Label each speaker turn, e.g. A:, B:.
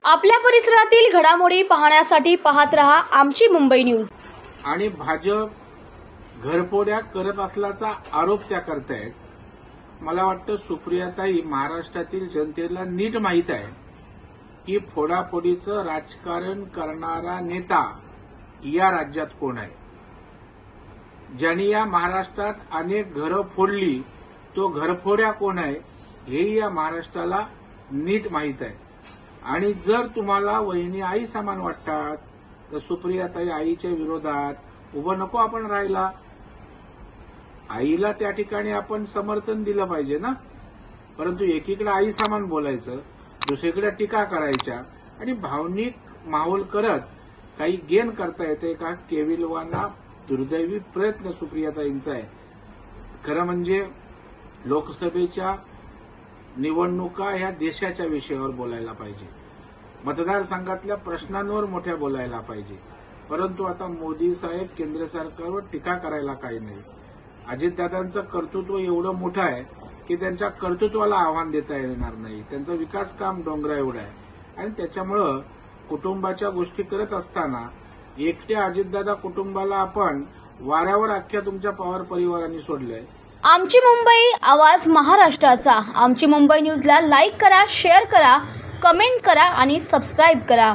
A: आपल्या परिसरातील घडामोडी पाहण्यासाठी पाहत रहा आमची मुंबई न्यूज।
B: आणि भाजप घरफोड्या करत असल्याचा आरोप त्या करतायत। मला वाटतं सुप्रियाताई महाराष्ट्रातील जनतेला नीट माहित आहे की फोडाफोडीचं राजकारण करणारा नेता या राज्यात कोण आहे। ज्यांनी या महाराष्ट्रात अनेक घरं फोडली तो घरफोड्या कोण आहे हेही या महाराष्ट्राला नीट माहित आहे। आणि जर तुम्हाला वहिनी आई समान वाटतात तर सुप्रियाताई आईच्या विरोधात उभं नको आपण राहिला। आईला त्या ठिकाणी आपण समर्थन दिलं पाहिजे ना, परंतु एकीकडे आई समान बोलायचं, दुसरीकडे टीका करायच्या आणि भावनिक माहोल करत काही गेन करता येते का? केविलवाना दुर्दैवी प्रयत्न सुप्रियाताईंचा आहे। खरं म्हणजे लोकसभेच्या निवडणुका ह्या देशाच्या विषयावर बोलायला पाहिजे, मतदारसंघातल्या प्रश्नांवर मोठ्या बोलायला पाहिजे, परंतु आता मोदी साहेब केंद्र सरकारवर टीका करायला काही नाही। अजितदादांचं कर्तृत्व एवढं मोठं आहे की त्यांच्या कर्तृत्वाला आव्हान देता येणार नाही। त्यांचं विकास काम डोंगरा एवढं आहे आणि त्याच्यामुळं कुटुंबाच्या गोष्टी करत असताना एकट्या अजितदादा कुटुंबाला आपण वाऱ्यावर अख्ख्या तुमच्या पवार परिवारांनी सोडलंय।
A: आमची मुंबई, आवाज महाराष्ट्राचा। आमची मुंबई न्यूजला लाईक करा, शेअर करा, कमेंट करा आणि सबस्क्राईब करा।